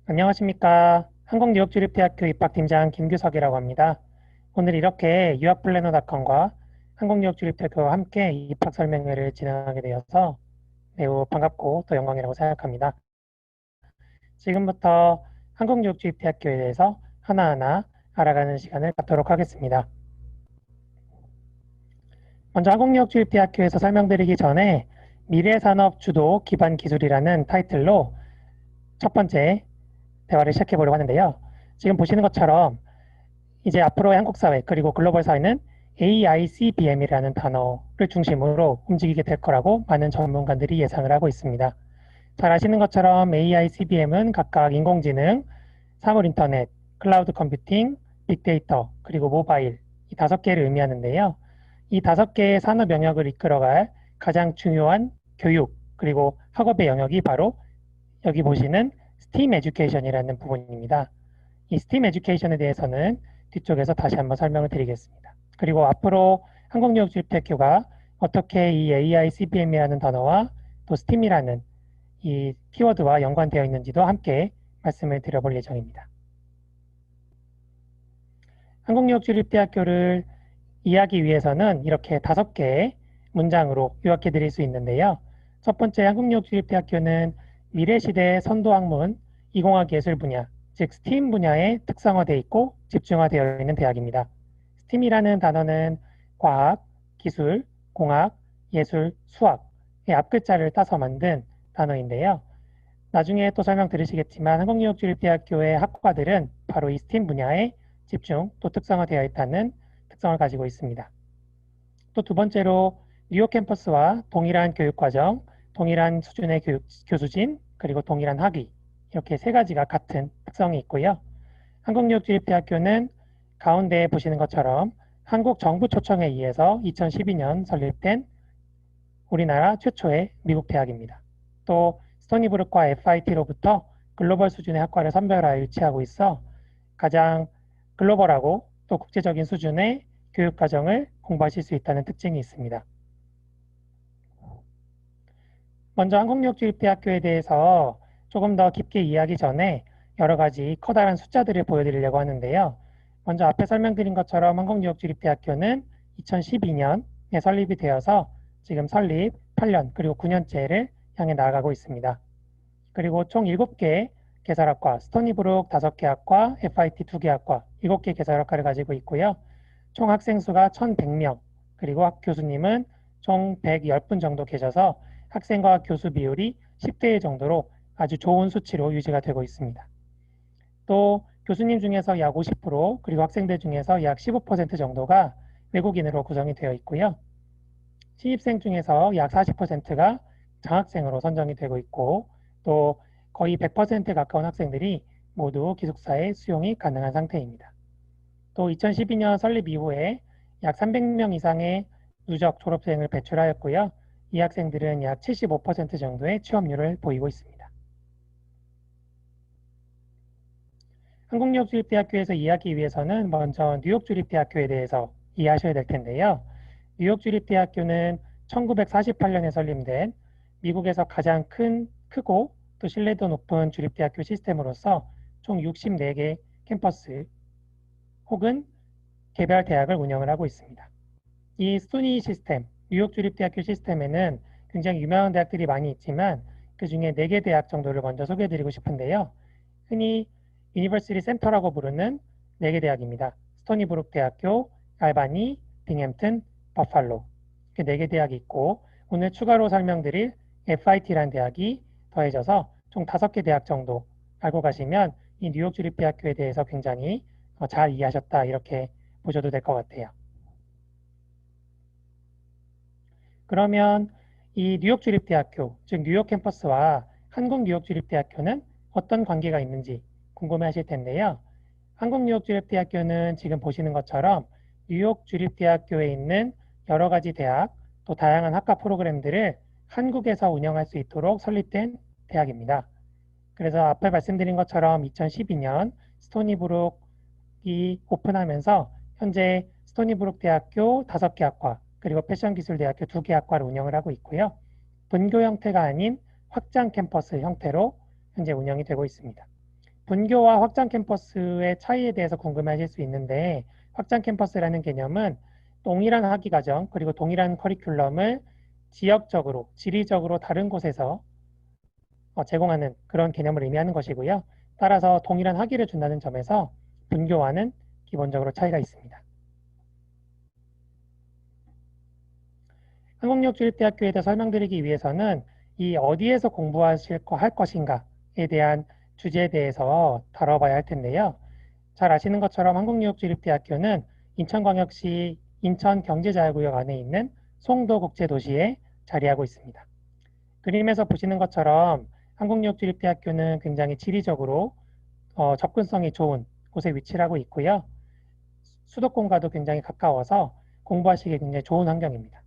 안녕하십니까. 한국뉴욕주립대학교 입학팀장 김규석이라고 합니다. 오늘 이렇게 유학플래너닷컴과 한국뉴욕주립대학교와 함께 입학 설명회를 진행하게 되어서 매우 반갑고 또 영광이라고 생각합니다. 지금부터 한국뉴욕주립대학교에 대해서 하나하나 알아가는 시간을 갖도록 하겠습니다. 먼저 한국뉴욕주립대학교에서 설명드리기 전에 미래산업 주도 기반 기술이라는 타이틀로 첫 번째 대화를 시작해 보려고 하는데요. 지금 보시는 것처럼 이제 앞으로의 한국 사회 그리고 글로벌 사회는 AICBM이라는 단어를 중심으로 움직이게 될 거라고 많은 전문가들이 예상을 하고 있습니다. 잘 아시는 것처럼 AICBM은 각각 인공지능, 사물 인터넷, 클라우드 컴퓨팅, 빅데이터, 그리고 모바일 이 5개를 의미하는데요. 이 5개의 산업 영역을 이끌어갈 가장 중요한 교육 그리고 학업의 영역이 바로 여기 보시는 STEAM 에듀케이션이라는 부분입니다. 이 STEAM 에듀케이션에 대해서는 뒤쪽에서 다시 한번 설명을 드리겠습니다. 그리고 앞으로 한국뉴욕주립대학교가 어떻게 이 AI CBM이라는 단어와 또 STEAM이라는 이 키워드와 연관되어 있는지도 함께 말씀을 드려볼 예정입니다. 한국뉴욕주립대학교를 이해하기 위해서는 이렇게 5개의 문장으로 요약해 드릴 수 있는데요. 첫 번째, 한국뉴욕주립대학교는 미래시대 선도학문 이공학예술 분야, 즉 STEAM 분야에 특성화되어 있고 집중화되어 있는 대학입니다. STEAM이라는 단어는 과학, 기술, 공학, 예술, 수학의 앞글자를 따서 만든 단어인데요. 나중에 또 설명 들으시겠지만 한국뉴욕주립대학교의 학과들은 바로 이 STEAM 분야에 집중 또 특성화되어 있다는 특성을 가지고 있습니다. 또 두 번째로 뉴욕 캠퍼스와 동일한 교육과정, 동일한 수준의 교수진, 그리고 동일한 학위 이렇게 3가지가 같은 특성이 있고요. 한국뉴욕주립대학교는 가운데 보시는 것처럼 한국 정부 초청에 의해서 2012년 설립된 우리나라 최초의 미국 대학입니다. 또 스토니브룩과 FIT로부터 글로벌 수준의 학과를 선별하여 유치하고 있어 가장 글로벌하고 또 국제적인 수준의 교육과정을 공부하실 수 있다는 특징이 있습니다. 먼저 한국뉴욕주립대학교에 대해서 조금 더 깊게 이해하기 전에 여러 가지 커다란 숫자들을 보여드리려고 하는데요. 먼저 앞에 설명드린 것처럼 한국뉴욕주립대학교는 2012년에 설립이 되어서 지금 설립 8년 그리고 9년째를 향해 나아가고 있습니다. 그리고 총 7개 개설학과, 스토니브룩 5개 학과, FIT 2개 학과, 7개 개설학과를 가지고 있고요. 총 학생 수가 1,100명, 그리고 교수님은 총 110분 정도 계셔서 학생과 교수 비율이 10대 1 정도로 아주 좋은 수치로 유지가 되고 있습니다. 또 교수님 중에서 약 50%, 그리고 학생들 중에서 약 15% 정도가 외국인으로 구성이 되어 있고요. 신입생 중에서 약 40%가 장학생으로 선정이 되고 있고 또 거의 100%에 가까운 학생들이 모두 기숙사에 수용이 가능한 상태입니다. 또 2012년 설립 이후에 약 300명 이상의 누적 졸업생을 배출하였고요. 이 학생들은 약 75% 정도의 취업률을 보이고 있습니다. 한국뉴욕주립대학교에서 이해하기 위해서는 먼저 뉴욕주립대학교에 대해서 이해하셔야 될 텐데요. 뉴욕주립대학교는 1948년에 설립된 미국에서 가장 크고 또 신뢰도 높은 주립대학교 시스템으로서 총 64개 캠퍼스 혹은 개별 대학을 운영을 하고 있습니다. 이 스토니 시스템, 뉴욕 주립대학교 시스템에는 굉장히 유명한 대학들이 많이 있지만 그 중에 4개 대학 정도를 먼저 소개해드리고 싶은데요. 흔히 유니버시티 센터라고 부르는 4개 대학입니다. 스토니브룩 대학교, 알바니, 빙햄튼, 버팔로 이렇게 4개 대학이 있고 오늘 추가로 설명드릴 FIT라는 대학이 더해져서 총 5개 대학 정도 알고 가시면 이 뉴욕 주립대학교에 대해서 굉장히 잘 이해하셨다 이렇게 보셔도 될 것 같아요. 그러면 이 뉴욕 주립대학교, 즉 뉴욕 캠퍼스와 한국 뉴욕 주립대학교는 어떤 관계가 있는지 궁금해 하실 텐데요. 한국 뉴욕 주립대학교는 지금 보시는 것처럼 뉴욕 주립대학교에 있는 여러 가지 대학, 또 다양한 학과 프로그램들을 한국에서 운영할 수 있도록 설립된 대학입니다. 그래서 앞에 말씀드린 것처럼 2012년 스토니브룩이 오픈하면서 현재 스토니브룩 대학교 5개 학과, 그리고 패션기술대학교 2개 학과를 운영을 하고 있고요. 분교 형태가 아닌 확장 캠퍼스 형태로 현재 운영이 되고 있습니다. 분교와 확장 캠퍼스의 차이에 대해서 궁금해하실 수 있는데 확장 캠퍼스라는 개념은 동일한 학위 과정 그리고 동일한 커리큘럼을 지역적으로, 지리적으로 다른 곳에서 제공하는 그런 개념을 의미하는 것이고요. 따라서 동일한 학위를 준다는 점에서 분교와는 기본적으로 차이가 있습니다. 한국교육대학교에 대해 설명드리기 위해서는 이 어디에서 할 것인가에 대한 주제에 대해서 다뤄봐야 할 텐데요. 잘 아시는 것처럼 한국유역주립대학교는 인천광역시 인천경제자유구역 안에 있는 송도국제도시에 자리하고 있습니다. 그림에서 보시는 것처럼 한국유역주립대학교는 굉장히 지리적으로 접근성이 좋은 곳에 위치를 하고 있고요. 수도권과도 굉장히 가까워서 공부하시기 굉장히 좋은 환경입니다.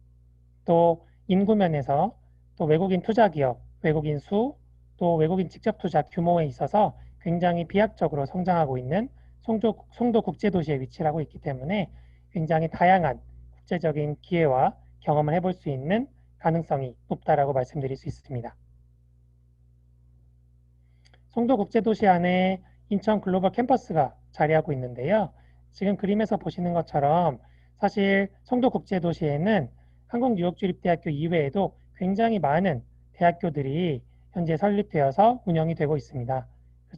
또 인구면에서 또 외국인 투자 기업, 외국인 수, 또 외국인 직접 투자 규모에 있어서 굉장히 비약적으로 성장하고 있는 송도 국제도시에 위치를 하고 있기 때문에 굉장히 다양한 국제적인 기회와 경험을 해볼 수 있는 가능성이 높다라고 말씀드릴 수 있습니다. 송도 국제도시 안에 인천 글로벌 캠퍼스가 자리하고 있는데요. 지금 그림에서 보시는 것처럼 사실 송도 국제도시에는 한국유역주립대학교 이외에도 굉장히 많은 대학교들이 현재 설립되어서 운영이 되고 있습니다.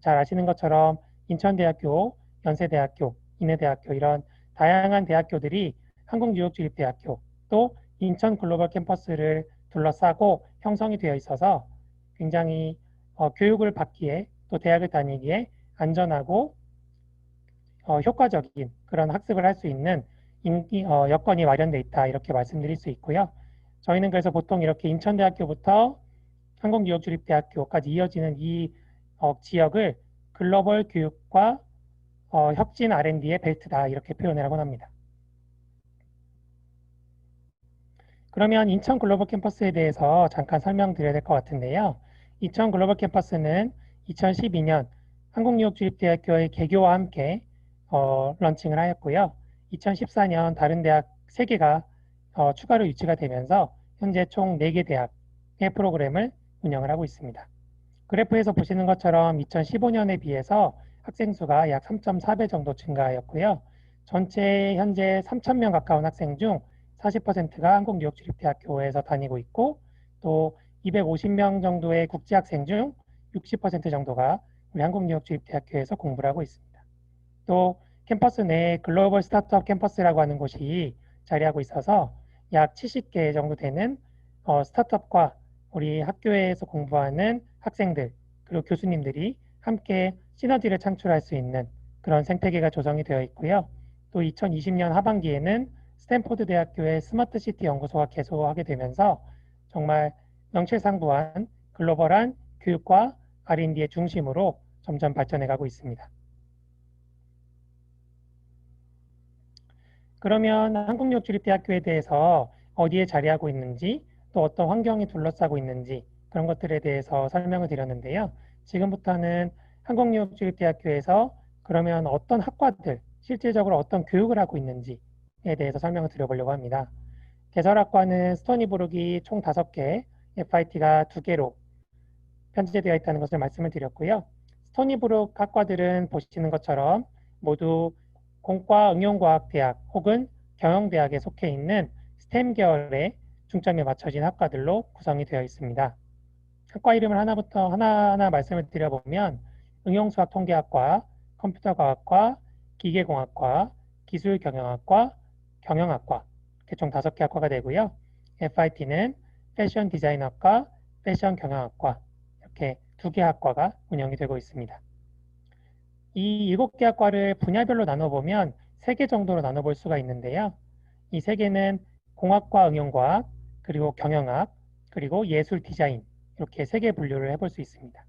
잘 아시는 것처럼 인천대학교, 연세대학교, 인해대학교 이런 다양한 대학교들이 한국유역주립대학교 또 인천 글로벌 캠퍼스를 둘러싸고 형성이 되어 있어서 굉장히 교육을 받기에 또 대학을 다니기에 안전하고 효과적인 그런 학습을 할 수 있는 여건이 마련되어 있다 이렇게 말씀드릴 수 있고요. 저희는 그래서 보통 이렇게 인천대학교부터 한국유역주립대학교까지 이어지는 이 지역을 글로벌 교육과 혁진 R&D의 벨트다 이렇게 표현을 하곤 합니다. 그러면 인천 글로벌 캠퍼스에 대해서 잠깐 설명드려야 될 것 같은데요. 인천 글로벌 캠퍼스는 2012년 한국유역주립대학교의 개교와 함께 런칭을 하였고요. 2014년 다른 대학 3개가 추가로 유치가 되면서 현재 총 4개 대학의 프로그램을 운영을 하고 있습니다. 그래프에서 보시는 것처럼 2015년에 비해서 학생 수가 약 3.4배 정도 증가하였고요. 전체 현재 3,000명 가까운 학생 중 40%가 한국유역주립대학교에서 다니고 있고 또 250명 정도의 국제학생 중 60% 정도가 우리 한국유역주립대학교에서 공부를 하고 있습니다. 또 캠퍼스 내에 글로벌 스타트업 캠퍼스라고 하는 곳이 자리하고 있어서 약 70개 정도 되는 스타트업과 우리 학교에서 공부하는 학생들 그리고 교수님들이 함께 시너지를 창출할 수 있는 그런 생태계가 조성이 되어 있고요. 또 2020년 하반기에는 스탠포드 대학교의 스마트 시티 연구소가 개소하게 되면서 정말 명실상부한 글로벌한 교육과 R&D의 중심으로 점점 발전해 가고 있습니다. 그러면 한국유역주립대학교에 대해서 어디에 자리하고 있는지 또 어떤 환경이 둘러싸고 있는지 그런 것들에 대해서 설명을 드렸는데요. 지금부터는 한국유역주립대학교에서 그러면 어떤 학과들, 실질적으로 어떤 교육을 하고 있는지에 대해서 설명을 드려보려고 합니다. 개설학과는 스토니브룩이 총 5개, FIT가 2개로 편제되어 있다는 것을 말씀을 드렸고요. 스토니브룩 학과들은 보시는 것처럼 모두 공과 응용과학대학 혹은 경영대학에 속해 있는 스템 계열의 중점이 맞춰진 학과들로 구성이 되어 있습니다. 학과 이름을 하나부터 하나하나 말씀을 드려보면 응용수학통계학과, 컴퓨터과학과, 기계공학과, 기술경영학과, 경영학과 이렇게 총 5개 학과가 되고요. FIT는 패션 디자인학과, 패션 경영학과 이렇게 2개 학과가 운영이 되고 있습니다. 이 7개 학과를 분야별로 나눠보면 3개 정도로 나눠볼 수가 있는데요. 이 3개는 공학과 응용과학, 그리고 경영학, 그리고 예술 디자인 이렇게 3개 분류를 해볼 수 있습니다.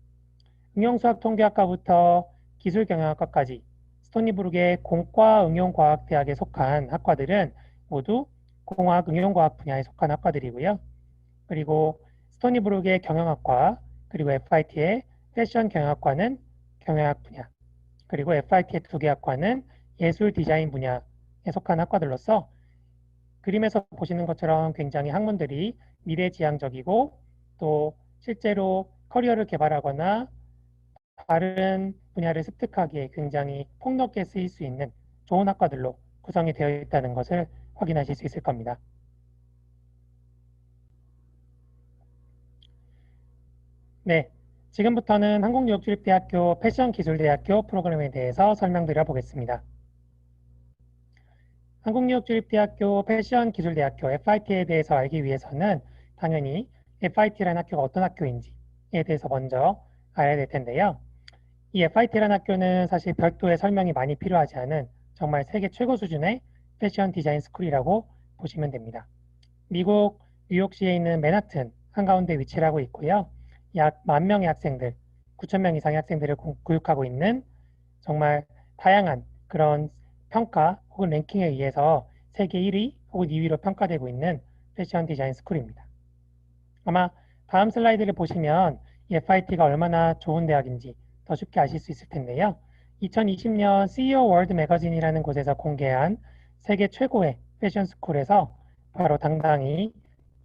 응용수학통계학과부터 기술경영학과까지 스토니브룩의 공과 응용과학대학에 속한 학과들은 모두 공학 응용과학 분야에 속한 학과들이고요. 그리고 스토니브룩의 경영학과, 그리고 FIT의 패션 경영학과는 경영학 분야, 그리고 FIT의 2개 학과는 예술 디자인 분야에 속한 학과들로서 그림에서 보시는 것처럼 굉장히 학문들이 미래지향적이고 또 실제로 커리어를 개발하거나 다른 분야를 습득하기에 굉장히 폭넓게 쓰일 수 있는 좋은 학과들로 구성이 되어 있다는 것을 확인하실 수 있을 겁니다. 네, 지금부터는 한국유역주립대학교 패션기술대학교 프로그램에 대해서 설명드려 보겠습니다. 한국유역주립대학교 패션기술대학교 FIT에 대해서 알기 위해서는 당연히 FIT라는 학교가 어떤 학교인지에 대해서 먼저 알아야 될 텐데요. 이 FIT라는 학교는 사실 별도의 설명이 많이 필요하지 않은 정말 세계 최고 수준의 패션 디자인 스쿨이라고 보시면 됩니다. 미국 뉴욕시에 있는 맨하튼 한가운데 위치를 하고 있고요. 약 10,000명의 학생들, 9,000명 이상의 학생들을 교육하고 있는 정말 다양한 그런 평가 혹은 랭킹에 의해서 세계 1위 혹은 2위로 평가되고 있는 패션 디자인 스쿨입니다. 아마 다음 슬라이드를 보시면 이 FIT가 얼마나 좋은 대학인지 더 쉽게 아실 수 있을 텐데요. 2020년 CEO 월드 매거진이라는 곳에서 공개한 세계 최고의 패션 스쿨에서 바로 당당히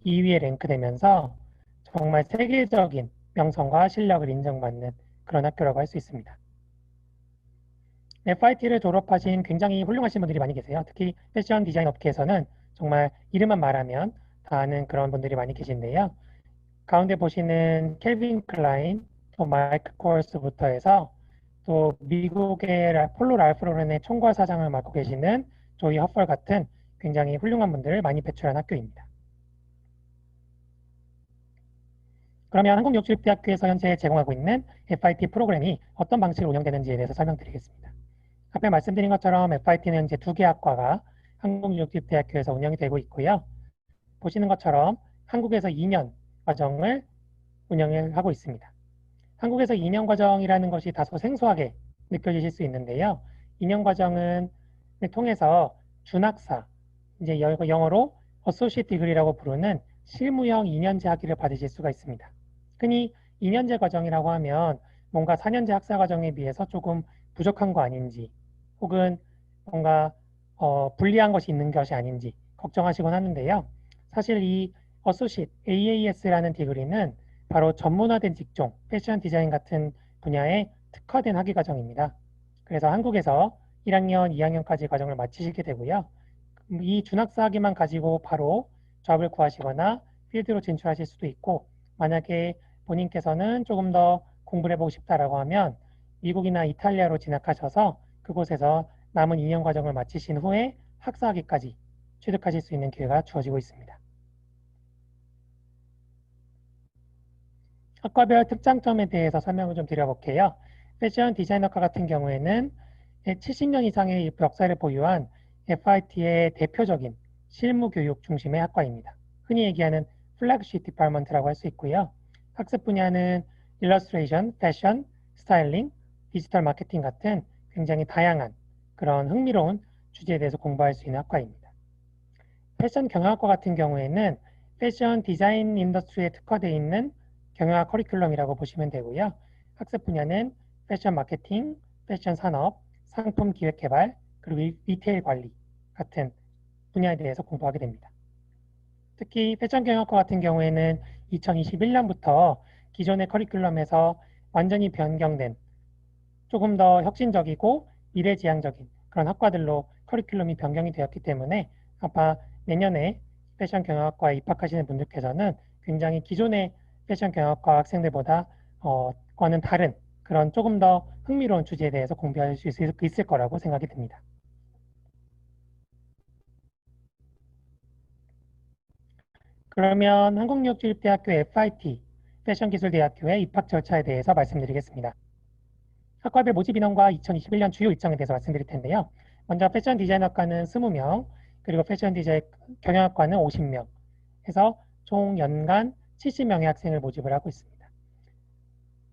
2위에 랭크되면서 정말 세계적인 명성과 실력을 인정받는 그런 학교라고 할 수 있습니다. FIT를 졸업하신 굉장히 훌륭하신 분들이 많이 계세요. 특히 패션 디자인 업계에서는 정말 이름만 말하면 다 아는 그런 분들이 많이 계신데요. 가운데 보시는 켈빈 클라인, 또 마이크 코어스부터 해서 또 미국의 폴로 랄프 로렌의 총괄 사장을 맡고 계시는 조이 허펄 같은 굉장히 훌륭한 분들을 많이 배출한 학교입니다. 그러면 한국육주립대학교에서 현재 제공하고 있는 FIT 프로그램이 어떤 방식으로 운영되는지에 대해서 설명드리겠습니다. 앞에 말씀드린 것처럼 FIT는 현재 2개 학과가 한국육주립대학교에서 운영이 되고 있고요. 보시는 것처럼 한국에서 2년 과정을 운영을 하고 있습니다. 한국에서 2년 과정이라는 것이 다소 생소하게 느껴지실 수 있는데요. 2년 과정은 통해서 준학사, 이제 영어로 Associate Degree라고 부르는 실무형 2년제 학위를 받으실 수가 있습니다. 흔히 2년제 과정이라고 하면 뭔가 4년제 학사 과정에 비해서 조금 부족한 거 아닌지, 혹은 뭔가 불리한 것이 있는 것이 아닌지 걱정하시곤 하는데요. 사실 이 Associate AAS라는 디그리는 바로 전문화된 직종, 패션 디자인 같은 분야에 특화된 학위 과정입니다. 그래서 한국에서 1학년, 2학년까지 과정을 마치시게 되고요. 이 준학사 학위만 가지고 바로 잡을 구하시거나 필드로 진출하실 수도 있고, 만약에 본인께서는 조금 더 공부를 해보고 싶다라고 하면 미국이나 이탈리아로 진학하셔서 그곳에서 남은 2년 과정을 마치신 후에 학사 학위까지 취득하실 수 있는 기회가 주어지고 있습니다. 학과별 특장점에 대해서 설명을 좀 드려볼게요. 패션 디자이너과 같은 경우에는 70년 이상의 역사를 보유한 FIT의 대표적인 실무 교육 중심의 학과입니다. 흔히 얘기하는 플래그십 디파먼트라고 할 수 있고요. 학습 분야는 일러스트레이션, 패션, 스타일링, 디지털 마케팅 같은 굉장히 다양한 그런 흥미로운 주제에 대해서 공부할 수 있는 학과입니다. 패션 경영학과 같은 경우에는 패션 디자인 인더스트리에 특화되어 있는 경영학 커리큘럼이라고 보시면 되고요. 학습 분야는 패션 마케팅, 패션 산업, 상품 기획 개발, 그리고 리테일 관리 같은 분야에 대해서 공부하게 됩니다. 특히 패션 경영학과 같은 경우에는 2021년부터 기존의 커리큘럼에서 완전히 변경된 조금 더 혁신적이고 미래지향적인 그런 학과들로 커리큘럼이 변경이 되었기 때문에 아마 내년에 패션 경영학과에 입학하시는 분들께서는 굉장히 기존의 패션 경영학과 학생들보다 과는 다른 그런 조금 더 흥미로운 주제에 대해서 공부할 수 있을 거라고 생각이 듭니다. 그러면 한국유역주립대학교 FIT 패션기술대학교의 입학 절차에 대해서 말씀드리겠습니다. 학과별 모집 인원과 2021년 주요 일정에 대해서 말씀드릴 텐데요. 먼저 패션 디자인학과는 20명, 그리고 패션 디자인 경영학과는 50명 해서 총 연간 70명의 학생을 모집을 하고 있습니다.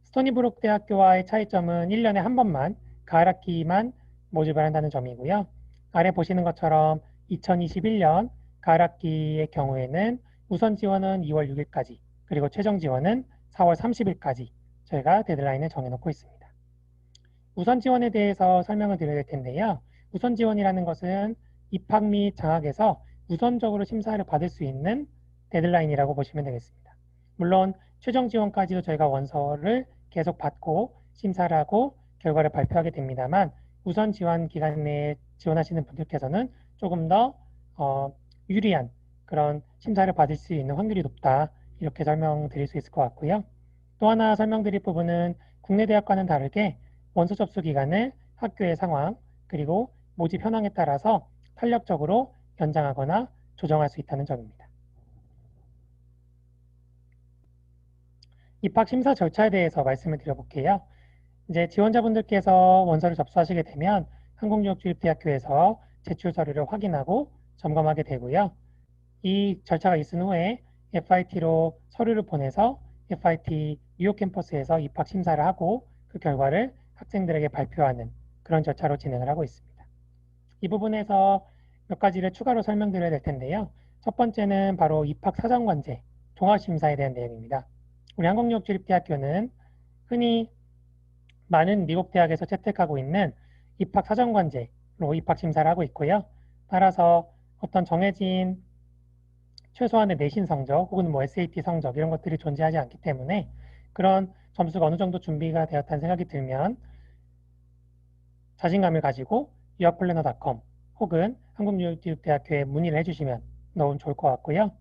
스토니브룩 대학교와의 차이점은 1년에 한 번만 가을 학기만 모집을 한다는 점이고요. 아래 보시는 것처럼 2021년 가을 학기의 경우에는 우선 지원은 2월 6일까지, 그리고 최종 지원은 4월 30일까지 저희가 데드라인을 정해놓고 있습니다. 우선 지원에 대해서 설명을 드려야 될 텐데요. 우선 지원이라는 것은 입학 및 장학에서 우선적으로 심사를 받을 수 있는 데드라인이라고 보시면 되겠습니다. 물론 최종 지원까지도 저희가 원서를 계속 받고 심사를 하고 결과를 발표하게 됩니다만 우선 지원 기간 내에 지원하시는 분들께서는 조금 더 유리한 그런 심사를 받을 수 있는 확률이 높다. 이렇게 설명드릴 수 있을 것 같고요. 또 하나 설명드릴 부분은 국내 대학과는 다르게 원서 접수 기간을 학교의 상황 그리고 모집 현황에 따라서 탄력적으로 연장하거나 조정할 수 있다는 점입니다. 입학 심사 절차에 대해서 말씀을 드려볼게요. 이제 지원자분들께서 원서를 접수하시게 되면 한국유업주립대학교에서 제출 서류를 확인하고 점검하게 되고요. 이 절차가 있은 후에 FIT로 서류를 보내서 FIT 뉴욕 캠퍼스에서 입학 심사를 하고 그 결과를 학생들에게 발표하는 그런 절차로 진행을 하고 있습니다. 이 부분에서 몇 가지를 추가로 설명드려야 될 텐데요. 첫 번째는 바로 입학 사정관제 종합심사에 대한 내용입니다. 우리 한국유업주립대학교는 흔히 많은 미국 대학에서 채택하고 있는 입학 사정관제로 입학 심사를 하고 있고요. 따라서 어떤 정해진 최소한의 내신 성적 혹은 뭐 SAT 성적 이런 것들이 존재하지 않기 때문에 그런 점수가 어느 정도 준비가 되었다는 생각이 들면 자신감을 가지고 유학플래너닷컴 혹은 한국유학대학교에 문의를 해주시면 너무 좋을 것 같고요.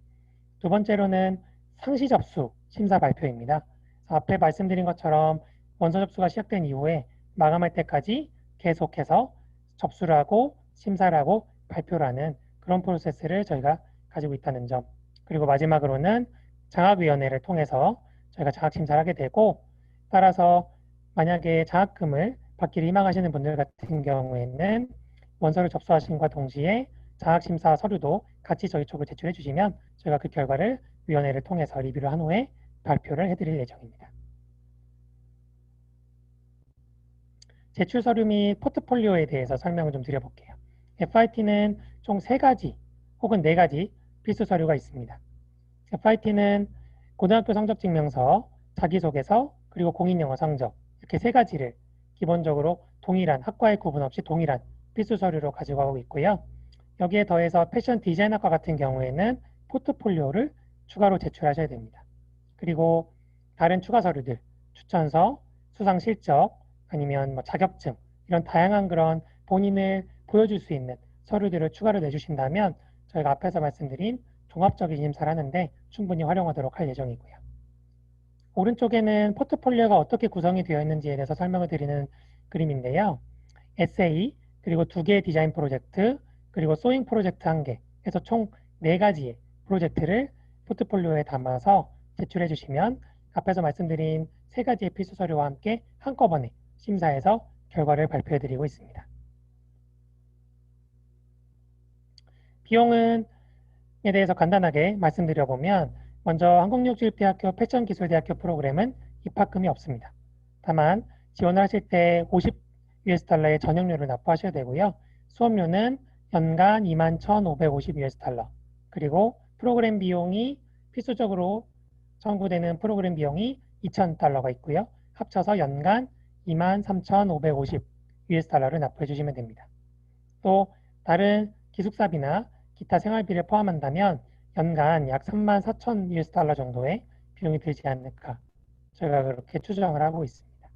두 번째로는 상시 접수 심사 발표입니다. 앞에 말씀드린 것처럼 원서 접수가 시작된 이후에 마감할 때까지 계속해서 접수를 하고 심사를 하고 발표를 하는 그런 프로세스를 저희가 가지고 있다는 점. 그리고 마지막으로는 장학위원회를 통해서 저희가 장학심사를 하게 되고 따라서 만약에 장학금을 받기를 희망하시는 분들 같은 경우에는 원서를 접수하신과 동시에 장학심사 서류도 같이 저희 쪽으로 제출해 주시면 저희가 그 결과를 위원회를 통해서 리뷰를 한 후에 발표를 해드릴 예정입니다. 제출 서류 및 포트폴리오에 대해서 설명을 좀 드려볼게요. FIT는 총 3가지 혹은 4가지 필수 서류가 있습니다. FIT는 고등학교 성적 증명서, 자기소개서, 그리고 공인영어 성적 이렇게 3가지를 기본적으로 동일한 학과의 구분 없이 동일한 필수 서류로 가지고 가고 있고요. 여기에 더해서 패션 디자인학과 같은 경우에는 포트폴리오를 추가로 제출하셔야 됩니다. 그리고 다른 추가 서류들, 추천서, 수상 실적, 아니면 뭐 자격증 이런 다양한 그런 본인을 보여줄 수 있는 서류들을 추가로 내주신다면 저희가 앞에서 말씀드린 종합적인 심사를 하는데 충분히 활용하도록 할 예정이고요. 오른쪽에는 포트폴리오가 어떻게 구성이 되어 있는지에 대해서 설명을 드리는 그림인데요. 에세이, 그리고 2개의 디자인 프로젝트, 그리고 소잉 프로젝트 1개 해서 총 4가지의 프로젝트를 포트폴리오에 담아서 제출해 주시면 앞에서 말씀드린 3가지의 필수 서류와 함께 한꺼번에 심사해서 결과를 발표해 드리고 있습니다. 비용에 대해서 간단하게 말씀드려보면 먼저 한국유학주립대학교 패션기술대학교 프로그램은 입학금이 없습니다. 다만 지원을 하실 때 50US달러의 전용료를 납부하셔야 되고요. 수업료는 연간 21,550US달러 그리고 프로그램 비용이 필수적으로 청구되는 프로그램 비용이 2,000달러가 있고요. 합쳐서 연간 23,550US달러를 납부해 주시면 됩니다. 또 다른 기숙사비나 기타 생활비를 포함한다면 연간 약 34,000US달러 정도의 비용이 들지 않을까 저희가 그렇게 추정을 하고 있습니다.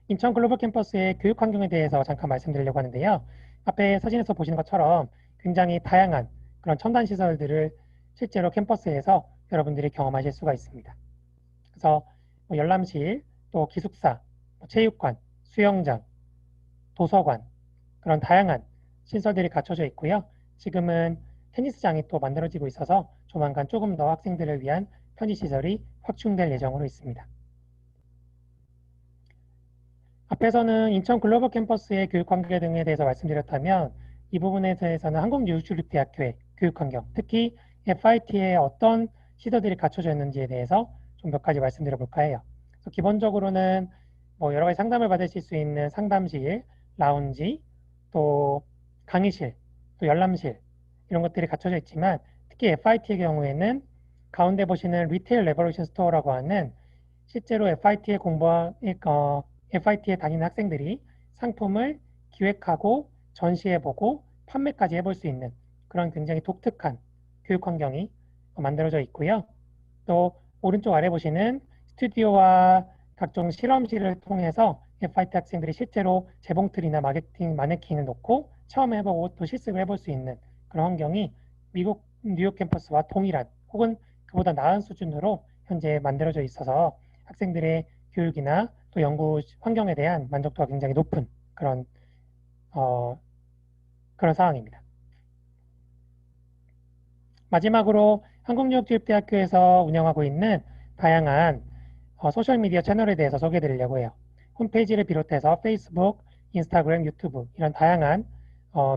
인천 글로벌 캠퍼스의 교육 환경에 대해서 잠깐 말씀드리려고 하는데요. 앞에 사진에서 보시는 것처럼 굉장히 다양한 그런 첨단 시설들을 실제로 캠퍼스에서 여러분들이 경험하실 수가 있습니다. 그래서 뭐 열람실, 또 기숙사, 체육관, 수영장, 도서관 그런 다양한 시설들이 갖춰져 있고요. 지금은 테니스장이 또 만들어지고 있어서 조만간 조금 더 학생들을 위한 편의시설이 확충될 예정으로 있습니다. 앞에서는 인천 글로벌 캠퍼스의 교육 환경 등에 대해서 말씀드렸다면 이 부분에 대해서는 한국유주립대학교의 교육 환경, 특히 FIT에 어떤 시설들이 갖춰져 있는지에 대해서 좀 몇 가지 말씀드려 볼까 해요. 기본적으로는 뭐 여러 가지 상담을 받으실 수 있는 상담실, 라운지, 또 강의실, 또 열람실 이런 것들이 갖춰져 있지만 특히 FIT의 경우에는 가운데 보시는 리테일 레버레이션 스토어라고 하는 실제로 FIT에 다니는 학생들이 상품을 기획하고 전시해보고 판매까지 해볼 수 있는 그런 굉장히 독특한 교육 환경이 만들어져 있고요. 또 오른쪽 아래 보시는 스튜디오와 각종 실험실을 통해서 FIT 학생들이 실제로 재봉틀이나 마케팅 마네킹을 놓고 처음 해보고 또 실습을 해볼 수 있는 그런 환경이 미국 뉴욕 캠퍼스와 동일한 혹은 그보다 나은 수준으로 현재 만들어져 있어서 학생들의 교육이나 또 연구 환경에 대한 만족도가 굉장히 높은 그런 어, 그런 상황입니다. 마지막으로 한국유역주입대학교에서 운영하고 있는 다양한 소셜미디어 채널에 대해서 소개해 드리려고 해요. 홈페이지를 비롯해서 페이스북, 인스타그램, 유튜브 이런 다양한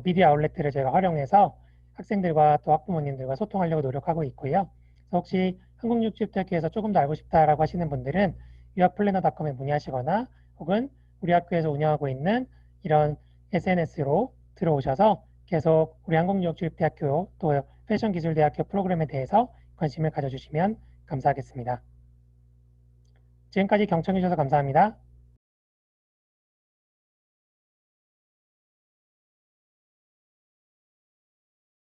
미디어 아울렛들을 제가 활용해서 학생들과 또 학부모님들과 소통하려고 노력하고 있고요. 그래서 혹시 한국유역주입대학교에서 조금 더 알고 싶다라고 하시는 분들은 유학플래너닷컴에 문의하시거나 혹은 우리 학교에서 운영하고 있는 이런 SNS로 들어오셔서 계속 우리 한국유역주입대학교 또 패션기술대학교 프로그램에 대해서 관심을 가져주시면 감사하겠습니다. 지금까지 경청해 주셔서 감사합니다.